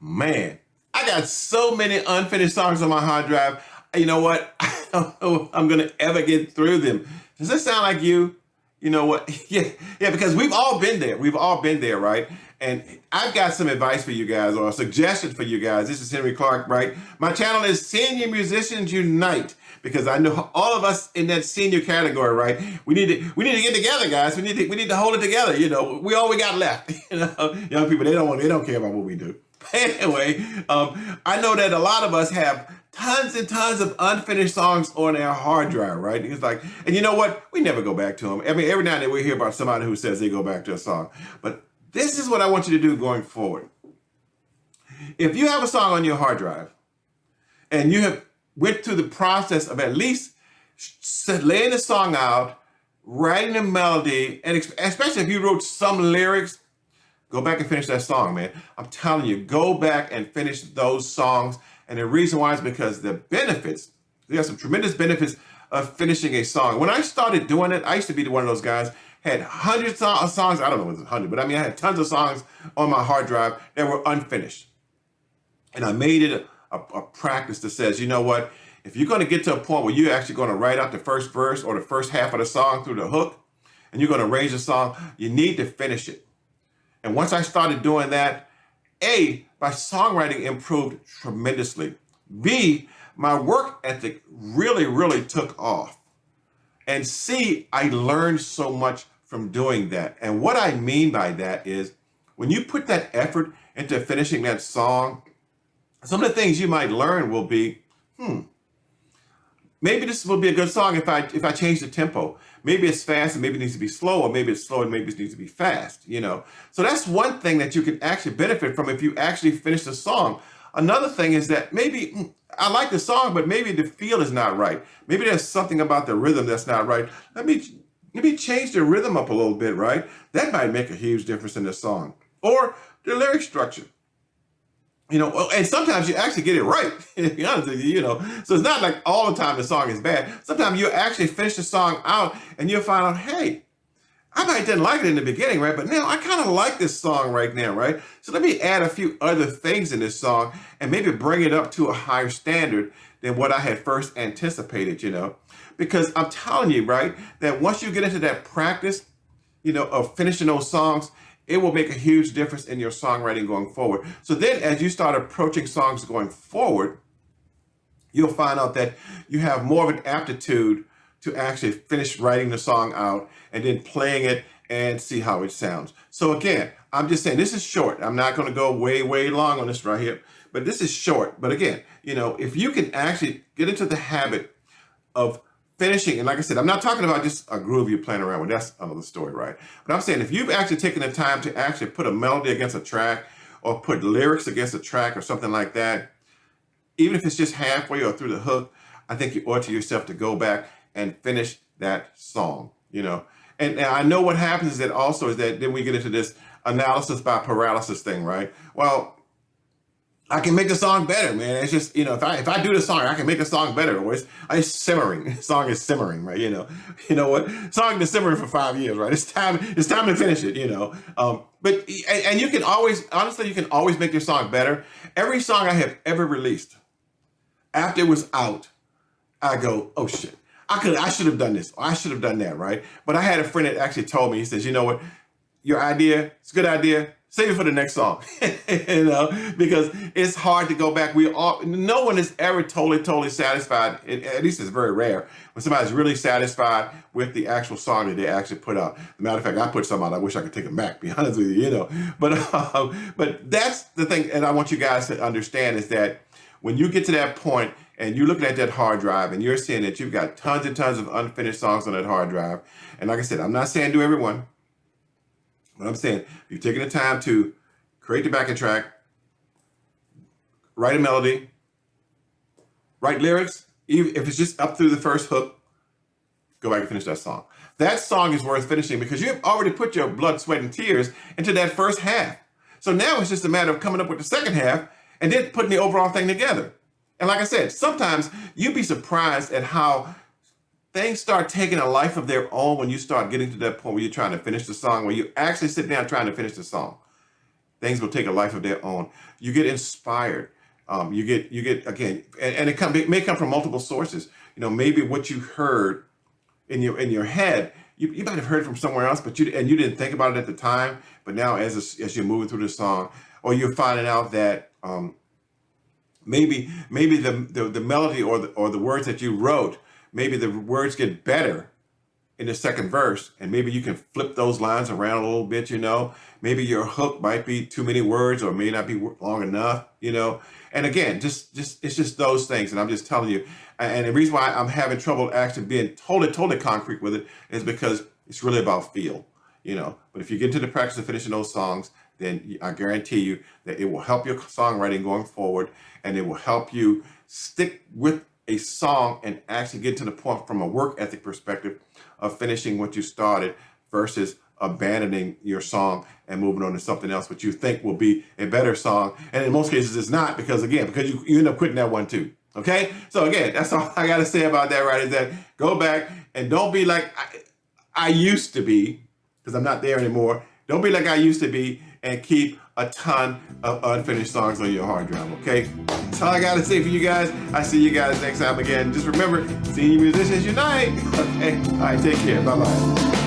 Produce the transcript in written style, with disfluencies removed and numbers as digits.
Man, I got so many unfinished songs on my hard drive. You know what? I don't know if I'm gonna ever get through them. Does this sound like you? You know what? Yeah, because we've all been there. We've all been there, right? And I've got some advice for you guys, or a suggestion for you guys. This is Henry Clark, right? My channel is Senior Musicians Unite, because I know all of us in that senior category, right? We need to get together, guys. We need to hold it together. You know, we all we got left. You know, young people, they don't care about what we do. Anyway, I know that a lot of us have tons and tons of unfinished songs on our hard drive, right? It's like, and you know what? We never go back to them. I mean, every now and then we hear about somebody who says they go back to a song. But this is what I want you to do going forward. If you have a song on your hard drive and you have went through the process of at least laying the song out, writing a melody, and especially if you wrote some lyrics, go back and finish that song, man. I'm telling you, go back and finish those songs. And the reason why is because the benefits, there are some tremendous benefits of finishing a song. When I started doing it, I used to be one of those guys, had hundreds of songs, I don't know if it was 100, but I mean, I had tons of songs on my hard drive that were unfinished. And I made it a practice that says, you know what, if you're gonna get to a point where you're actually gonna write out the first verse or the first half of the song through the hook, and you're gonna arrange the song, you need to finish it. And once I started doing that, A, my songwriting improved tremendously. B, my work ethic really, really took off. And C, I learned so much from doing that. And what I mean by that is when you put that effort into finishing that song, some of the things you might learn will be, maybe this will be a good song if I change the tempo. Maybe it's fast and maybe it needs to be slow, or maybe it's slow and maybe it needs to be fast, you know? So that's one thing that you can actually benefit from if you actually finish the song. Another thing is that maybe I like the song, but maybe the feel is not right. Maybe there's something about the rhythm that's not right. Let me change the rhythm up a little bit, right? That might make a huge difference in the song. Or the lyric structure. You know, and sometimes you actually get it right, to be honest with you, you know. So it's not like all the time the song is bad. Sometimes you actually finish the song out and you'll find out, hey, I might didn't like it in the beginning, right? But now I kind of like this song right now, right? So let me add a few other things in this song and maybe bring it up to a higher standard than what I had first anticipated, you know. Because I'm telling you, right, that once you get into that practice, you know, of finishing those songs, it will make a huge difference in your songwriting going forward. So then as you start approaching songs going forward, you'll find out that you have more of an aptitude to actually finish writing the song out and then playing it and see how it sounds. So again, I'm just saying this is short. I'm not going to go way, way long on this right here, but this is short. But again, you know, if you can actually get into the habit of finishing, and like I said, I'm not talking about just a groove you're playing around with. That's another story, right? But I'm saying if you've actually taken the time to actually put a melody against a track or put lyrics against a track or something like that, even if it's just halfway or through the hook, I think you owe it to yourself to go back and finish that song, you know? And I know what happens is that also is that then we get into this analysis by paralysis thing, right? Well, I can make the song better, man. It's just, you know, if I do the song, I can make the song better. Or it's simmering. The song is simmering, right? You know what? Song been simmering for 5 years, right? It's time to finish it, you know. But you can always, honestly, you can always make your song better. Every song I have ever released, after it was out, I go, oh shit, I should have done this, or I should have done that, right? But I had a friend that actually told me, he says, you know what, your idea, it's a good idea, save it for the next song, you know, because it's hard to go back. No one is ever totally satisfied. At least it's very rare when somebody's really satisfied with the actual song that they actually put out. As a matter of fact, I put some out, I wish I could take them back, be honest with you, you know. But that's the thing, and I want you guys to understand is that when you get to that point and you're looking at that hard drive and you're seeing that you've got tons and tons of unfinished songs on that hard drive, and like I said, I'm not saying do every one, but I'm saying if you've taken the time to create the backing track, write a melody, write lyrics, even if it's just up through the first hook, go back and finish that song. That song is worth finishing because you have already put your blood, sweat, and tears into that first half. So now it's just a matter of coming up with the second half and then putting the overall thing together. And like I said, sometimes you'd be surprised at how things start taking a life of their own when you start getting to that point where you're trying to finish the song, where you actually sit down trying to finish the song. things will take a life of their own. You get inspired. You get again, and it may come from multiple sources. You know, maybe what you heard in your head, you might have heard from somewhere else, but you didn't think about it at the time. But now, as you're moving through the song, or you're finding out that maybe the melody or the words that you wrote, maybe the words get better in the second verse, and maybe you can flip those lines around a little bit. You know, maybe your hook might be too many words, or may not be long enough. You know, and again, just it's just those things, and I'm just telling you. And the reason why I'm having trouble actually being totally concrete with it is because it's really about feel. You know, but if you get into the practice of finishing those songs, then I guarantee you that it will help your songwriting going forward, and it will help you stick with a song and actually get to the point from a work ethic perspective of finishing what you started versus abandoning your song and moving on to something else which you think will be a better song. And in most cases it's not, because you end up quitting that one too. Okay? So again, that's all I got to say about that, right? Is that go back and don't be like I used to be, because I'm not there anymore. Don't be like I used to be, and keep a ton of unfinished songs on your hard drive, okay? That's all I got to say for you guys. I see you guys next time again. Just remember, senior musicians unite, okay? All right, take care. Bye-bye.